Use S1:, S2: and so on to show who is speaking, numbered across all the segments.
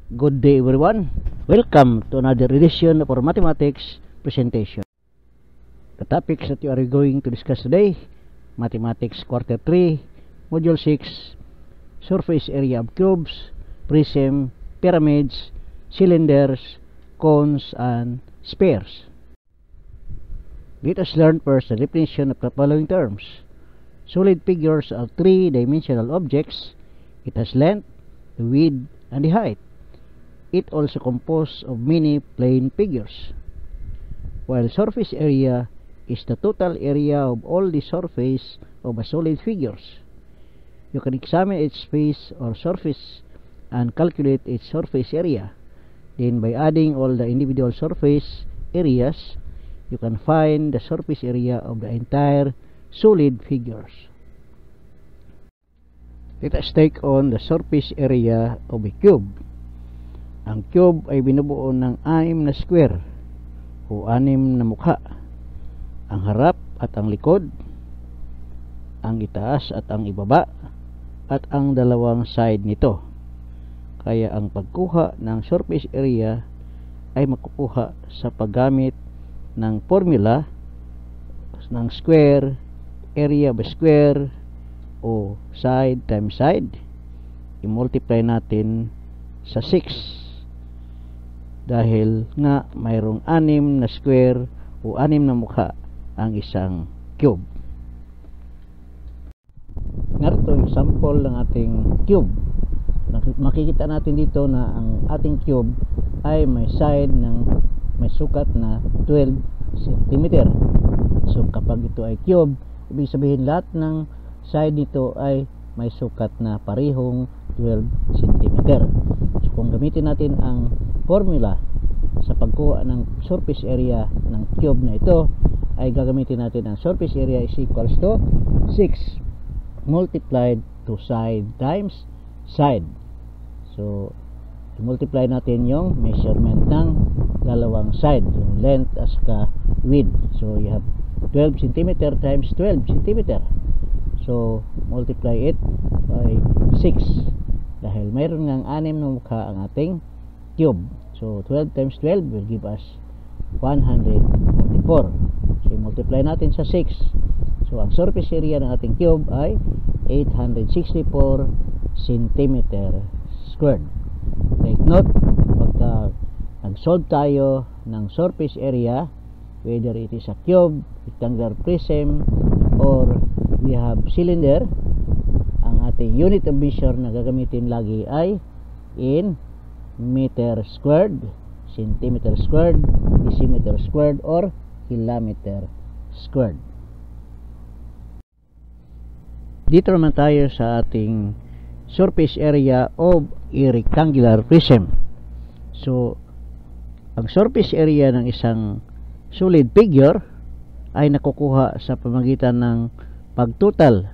S1: Good day everyone. Welcome to another edition of our mathematics presentation. The topics that we are going to discuss today: Mathematics Quarter 3, Module 6, Surface area of cubes, prism, pyramids, cylinders, cones, and spheres. Let us learn first the definition of the following terms. Solid figures are three-dimensional objects. It has length, the width, and the height. It also composed of many plane figures. While surface area is the total area of all the surface of a solid figures. You can examine its face or surface and calculate its surface area. Then by adding all the individual surface areas, you can find the surface area of the entire solid figures. Let us take on the surface area of a cube. Ang cube ay binubuo ng 6 na square o 6 na mukha. Ang harap at ang likod, ang itaas at ang ibaba, at ang dalawang side nito. Kaya ang pagkuha ng surface area ay makukuha sa paggamit ng formula ng square, area by square, o side times side. I-multiply natin sa 6. Dahil nga mayroong 6 na square o 6 na mukha ang isang cube. Narito yung sample ng ating cube. Makikita natin dito na ang ating cube ay may side ng may sukat na 12 cm. So kapag ito ay cube, ibig sabihin lahat ng side nito ay may sukat na parehong 12 cm. So kung gamitin natin ang formula sa pagkuha ng surface area ng cube na ito, ay gagamitin natin ang surface area is equals to 6 multiplied to side times side. So multiply natin yung measurement ng dalawang side, yung length as ka width. So you have 12 cm times 12 cm. So multiply it by 6 dahil mayroon ng 6 na mukha ang ating cube. So 12 times 12 will give us 144. So multiply natin sa 6. So ang surface area ng ating cube ay 864 cm squared. Take note, pagka nag-solve tayo ng surface area, whether it is a cube, rectangular prism, or we have cylinder, ang ating unit of measure na gagamitin lagi ay in meter squared, centimeter squared, decimeter squared, or kilometer squared. Dito naman tayo sa ating surface area of a rectangular prism. So ang surface area ng isang solid figure ay nakukuha sa pamamagitan ng pagtotal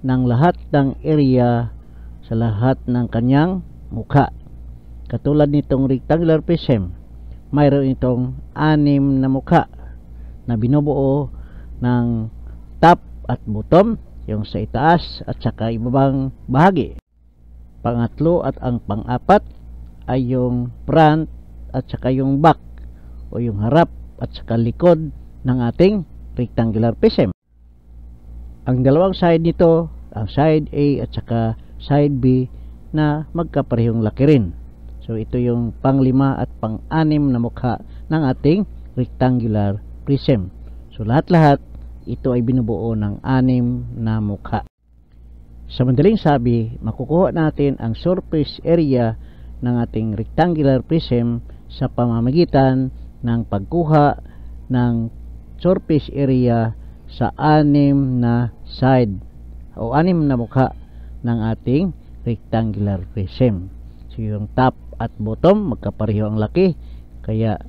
S1: ng lahat ng area sa lahat ng kanyang mukha. Katulad nitong rectangular prism, mayroon itong 6 na mukha na binubuo ng top at bottom, yung sa itaas at saka ibabang bahagi. Pangatlo at ang pang-apat ay yung front at saka yung back o yung harap at saka likod ng ating rectangular prism. Ang dalawang side nito, ang side A at saka side B, na magkaparehong laki rin. So ito yung pang-5 at pang-6 na mukha ng ating rectangular prism. So lahat-lahat ito ay binubuo ng 6 na mukha. Sa madaling sabi, makukuha natin ang surface area ng ating rectangular prism sa pamamagitan ng pagkuha ng surface area sa 6 na side o 6 na mukha ng ating rectangular prism. So yung top at bottom magkapareho ang laki, kaya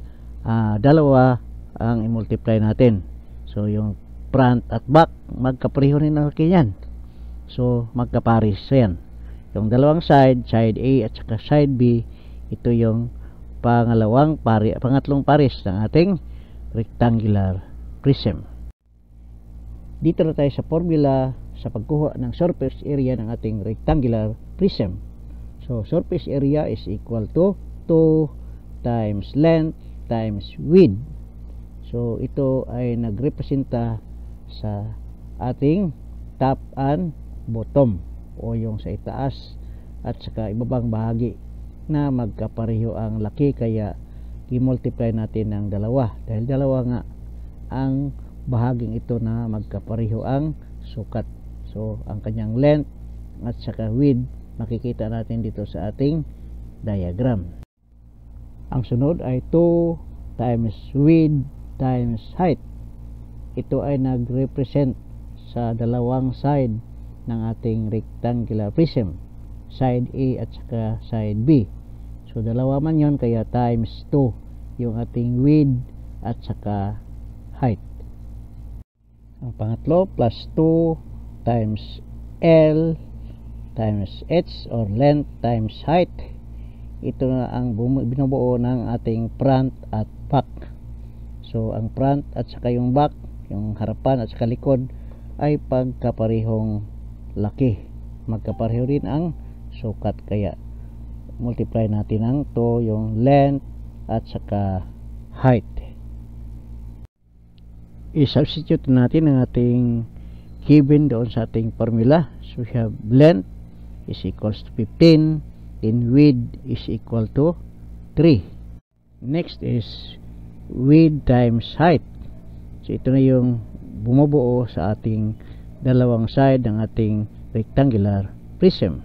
S1: dalawa ang i-multiply natin. So yung front at back magkapareho rin ang laki niyan. So magkapares yan. Yung dalawang side, side A at saka side B, ito yung pangatlong pares ng ating rectangular prism. Dito na tayo sa formula sa pagkuha ng surface area ng ating rectangular prism. So surface area is equal to 2 times length times width. So ito ay nagrepresenta sa ating top and bottom, o yung sa itaas at saka ibabang bahagi na magkapareho ang laki, kaya i-multiply natin ng dalawa dahil dalawa nga ang bahaging ito na magkapareho ang sukat. So ang kanyang length at saka width makikita natin dito sa ating diagram. Ang sunod ay 2 times width times height. Ito ay nagrepresent sa dalawang side ng ating rectangular prism, side A at saka side B. So dalawa man yon, kaya times 2 yung ating width at saka height. Ang pangatlo, plus 2 times L times H, or length times height. Ito na ang binubuo ng ating front at back. So ang front at saka yung back, yung harapan at saka likod, ay pagkaparehong laki. Magkapareho rin ang sukat, kaya multiply natin ang 2 yung length at saka height. I-substitute natin ang ating given doon sa ating formula. So we have length is equals to 15, then width is equal to 3. Next is width times height. So ito na yung bumubuo sa ating dalawang side ng ating rectangular prism.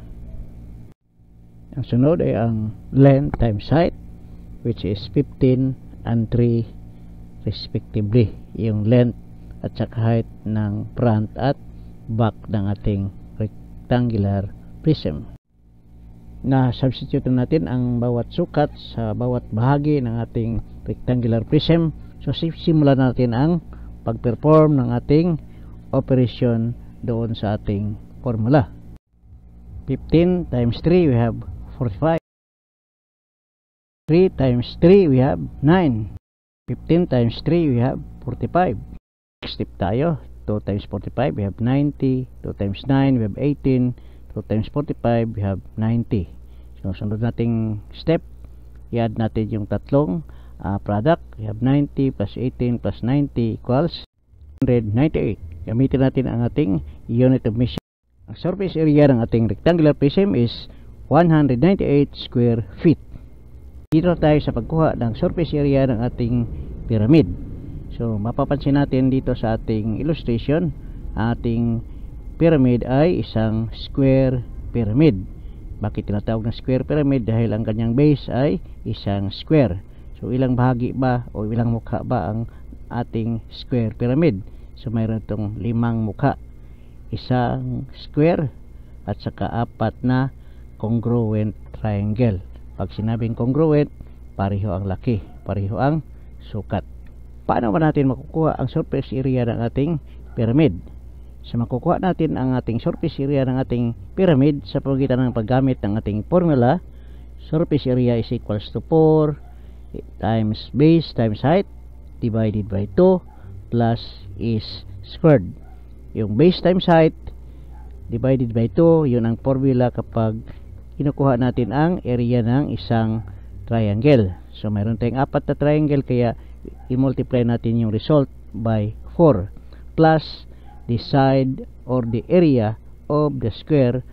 S1: Ang sunod ay ang length times height, which is 15 and 3 respectively, yung length at saka height ng front at back ng ating rectangular prism. Na substitute natin ang bawat sukat sa bawat bahagi ng ating rectangular prism. So simulan natin ang pag-perform ng ating operation doon sa ating formula. 15 times 3 we have 45. 3 times 3 we have 9. 15 times 3 we have 45. Next step tayo. 2 times 45 we have 90. 2 times 9 we have 18. 2 times 45 we have 90. So sunod nating step, i-add natin yung tatlong product. We have 90 plus 18 plus 90 equals 198. Gamitin natin ang ating unit of measure. Ang surface area ng ating rectangular prism is 198 square feet. Dito tayo sa pagkuha ng surface area ng ating pyramid. So mapapansin natin dito sa ating illustration, ating pyramid ay isang square pyramid. Bakit tinatawag na square pyramid? Dahil ang kanyang base ay isang square. So ilang bahagi ba o ilang mukha ba ang ating square pyramid? So mayroon itong 5 mukha. Isang square at saka 4 na congruent triangle. Pag sinabing congruent, pareho ang laki, pareho ang sukat. Paano ba natin makukuha ang surface area ng ating pyramid? So makukuha natin ang ating surface area ng ating pyramid sa pamamagitan ng paggamit ng ating formula. Surface area is equals to 4 times base times height divided by 2 plus is squared. Yung base times height divided by 2, yun ang formula kapag kinukuha natin ang area ng isang triangle. So mayroon tayong 4 na triangle, kaya i-multiply natin yung result by 4 plus the side or the area of the square,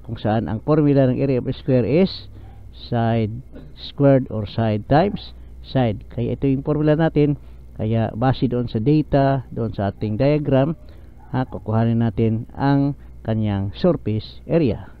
S1: kung saan ang formula ng area of the square is side squared or side times side. Kaya ito yung formula natin. Kaya base doon sa data, doon sa ating diagram, kukuhanin natin ang kanyang surface area.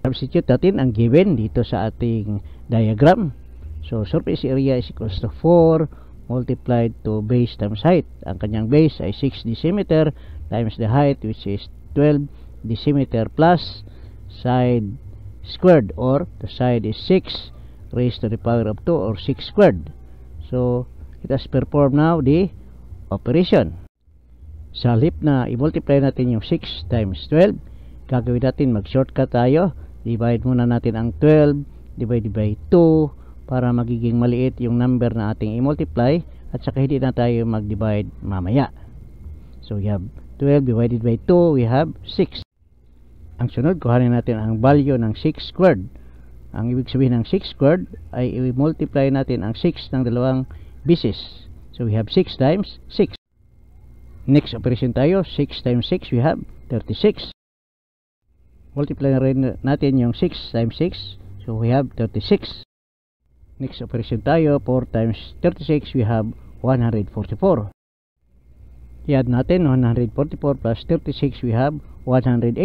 S1: Substitute natin ang given dito sa ating diagram. So surface area is equals to 4 multiplied to base times height. Ang kanyang base ay 6 decimeter times the height, which is 12 decimeter plus side squared, or the side is 6 raised to the power of 2, or 6 squared. So let us perform now the operation. Sa halip na i-multiply natin yung 6 times 12, gagawin natin, mag-shortcut tayo. Divide muna natin ang 12 divided by 2 para magiging maliit yung number na ating i-multiply, at saka hindi na tayo mag-divide mamaya. So we have 12 divided by 2, we have 6. Ang sunod, kuhanin natin ang value ng 6 squared. Ang ibig sabihin ng 6 squared ay i-multiply natin ang 6 ng dalawang beses. So we have 6 times 6. Next operation tayo, 6 times 6 we have 36. Multiply na rin natin yung 6 times 6. So we have 36. Next operation tayo, 4 times 36 we have 144. I-add natin 144 plus 36 we have 180.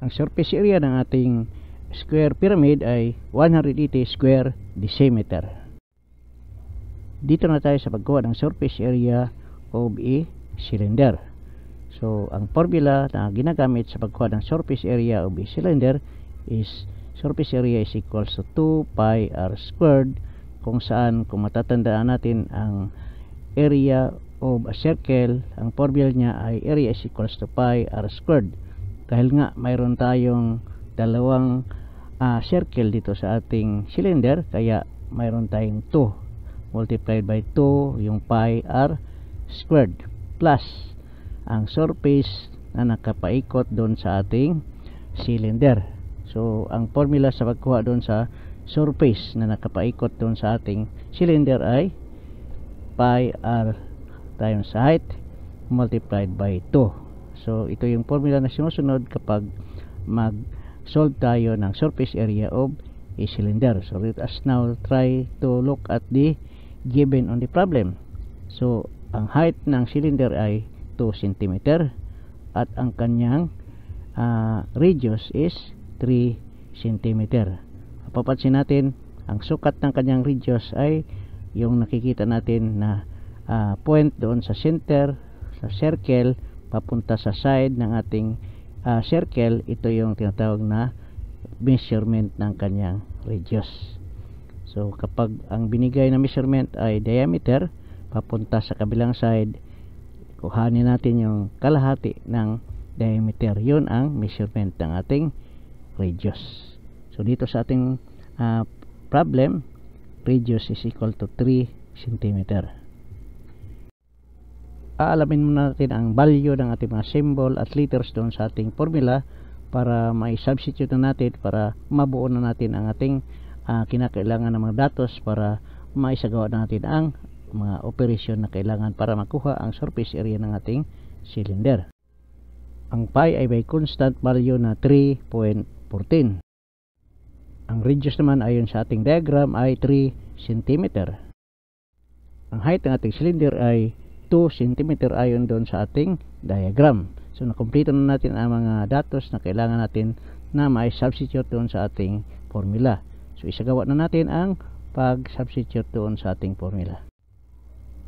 S1: Ang surface area ng ating square pyramid ay 180 square decimeter. Dito na tayo sa pagkuha ng surface area of a cylinder. So, ang formula na ginagamit sa pagkuha ng surface area of a cylinder is surface area is equals to 2 pi r squared, kung saan, kung matatandaan natin, ang area of a circle, ang formula niya ay area is equals to pi r squared. Dahil nga mayroon tayong dalawang circle dito sa ating cylinder, kaya mayroon tayong 2 multiplied by 2 yung pi r squared plus ang surface na nakapaikot doon sa ating cylinder. So ang formula sa pagkuha doon sa surface na nakapaikot doon sa ating cylinder ay pi r times height multiplied by 2. So ito yung formula na sinusunod kapag mag-solve tayo ng surface area of a cylinder. So let us now try to look at the given on the problem. So ang height ng cylinder ay 2 cm at ang kanyang radius is 3 cm. Papansin natin ang sukat ng kanyang radius ay yung nakikita natin na point doon sa center sa circle papunta sa side ng ating circle. Ito yung tinatawag na measurement ng kanyang radius. So kapag ang binigay na measurement ay diameter papunta sa kabilang side, kuhanin natin yung kalahati ng diameter. Yun ang measurement ng ating radius. So dito sa ating problem, radius is equal to 3 cm. Aalamin muna natin ang value ng ating mga symbol at letters doon sa ating formula para mai-substitute na natin, para mabuo na natin ang ating kinakailangan ng mga datos para maisagawa natin ang mga operasyon na kailangan para makuha ang surface area ng ating cylinder. Ang pi ay may constant value na 3.14. Ang radius naman ayon sa ating diagram ay 3 cm. Ang height ng ating cylinder ay 2 cm ayon doon sa ating diagram. So nakumpleto na natin ang mga datos na kailangan natin na mai-substitute doon sa ating formula. So isagawa na natin ang pag-substitute doon sa ating formula.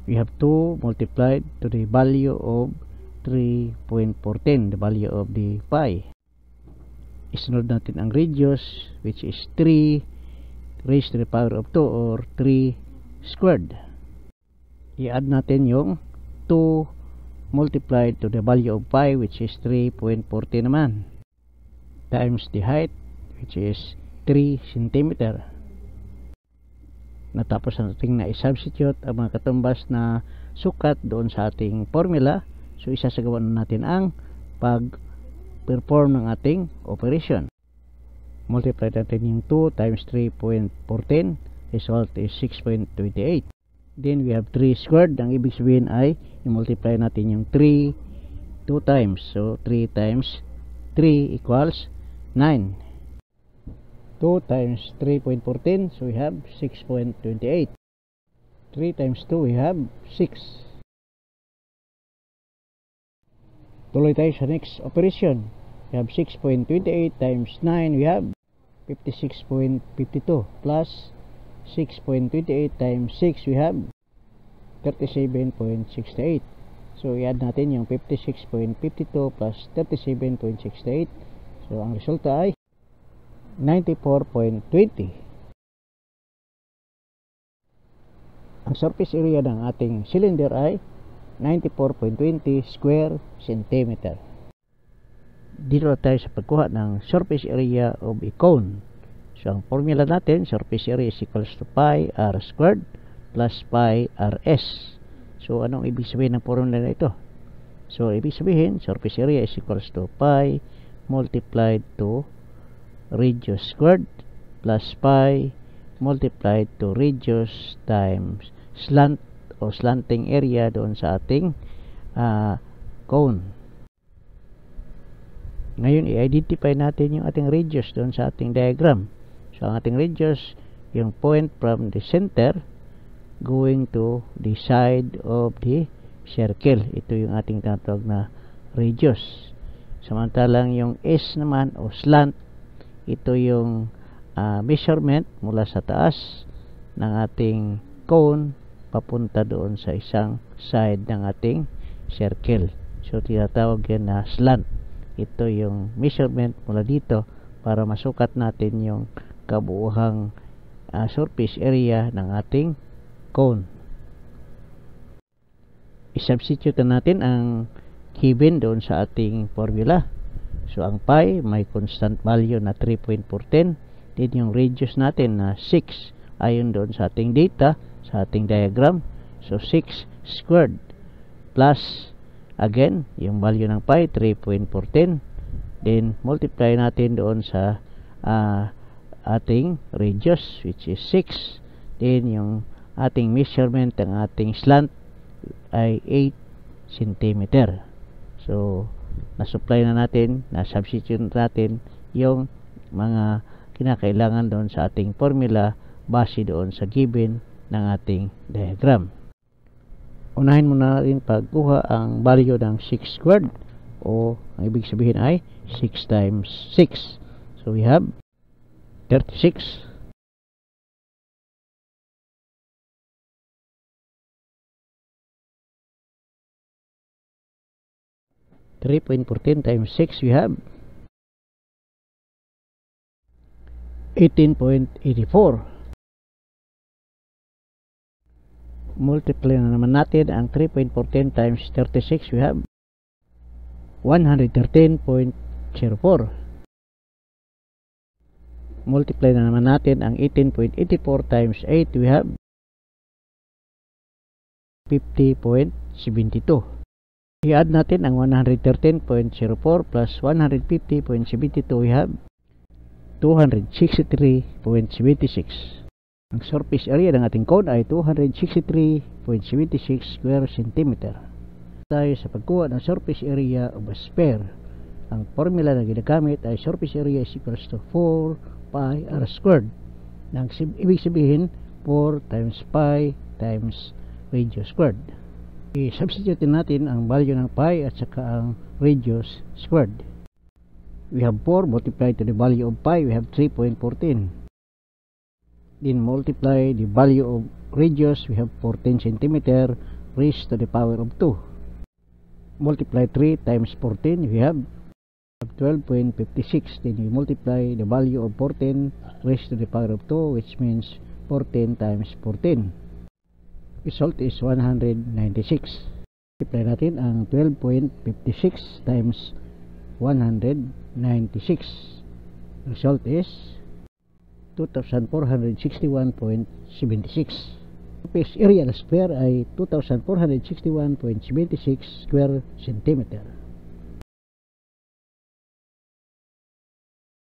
S1: We have 2 multiplied to the value of 3.14, the value of the pi. Isunod natin ang radius, which is 3 raised to the power of 2 or 3 squared. I-add natin yung 2 multiplied to the value of pi, which is 3.14 naman, times the height, which is 3 cm. Natapos natin na i-substitute ang mga katumbas na sukat doon sa ating formula. So isasagawa na natin ang pag-perform ng ating operation. Multiply natin yung 2 times 3.14, result is 6.28. Then we have 3 squared. Ang ibig sabihin ay i-multiply natin yung 3 2 times. So 3 times 3 equals 9. 2 times 3.14, so we have 6.28. 3 times 2, we have 6. Tuloy tayo sa next operation. We have 6.28 times 9, we have 56.52 plus 6.28 times 6, we have 37.68. So i-add natin yung 56.52 plus 37.68. So ang resulta ay 94.20. Ang surface area ng ating cylinder ay 94.20 square centimeter. Dito na tayo sa pagkuha ng surface area of a cone. So ang formula natin, surface area is equals to pi r squared plus pi rs. So anong ibig sabihin ng formula na ito? So ibig sabihin, surface area is equals to pi multiplied to radius squared plus pi multiplied to radius times slant o slanting area doon sa ating cone. Ngayon, i-identify natin yung ating radius doon sa ating diagram. So, ang ating radius, yung point from the center going to the side of the circle. Ito yung ating tinatawag na radius. Samantalang yung S naman o slant, ito yung measurement mula sa taas ng ating cone papunta doon sa isang side ng ating circle. So, tinatawag yan na slant. Ito yung measurement mula dito para masukat natin yung kabuuhang surface area ng ating cone. I-substitute natin ang given doon sa ating formula. So, ang pi may constant value na 3.410. Then, yung radius natin na 6 ayon doon sa ating data, sa ating diagram. So, 6 squared plus, again, yung value ng pi, 3.410. Then, multiply natin doon sa ating radius, which is 6. Then, yung ating measurement ng ating slant ay 8 cm. So, na-supply na natin, na-substitute natin yung mga kinakailangan doon sa ating formula base doon sa given ng ating diagram. Unahin muna natin pagkuha ang value ng 6 squared o ang ibig sabihin ay 6 times 6. So, we have 36. 3.14 times 6, we have 18.84. Multiply na naman natin ang 3.14 times 36, we have 113.04. Multiply na naman natin ang 18.84 times 8, we have 50.72. I-add natin ang 113.04 plus 150.72, we have 263.76. Ang surface area ng ating cone ay 263.76 square centimeter. Tayo sa pagkuha ng surface area of a sphere. Ang formula na ginagamit ay surface area is equals to 4 pi r squared. Nang ibig sabihin 4 times pi times radius squared. I-substitute natin ang value ng pi at saka ang radius squared. We have 4 multiplied to the value of pi, we have 3.14. Then multiply the value of radius, we have 14 cm raised to the power of 2. Multiply 3 times 14, we have 12.56. Then we multiply the value of 14 raised to the power of 2, which means 14 times 14. Result is 196. Multiply natin ang 12.56 times 196. Result is 2,461.76. Surface area ng sphere ay 2,461.76 square centimeter.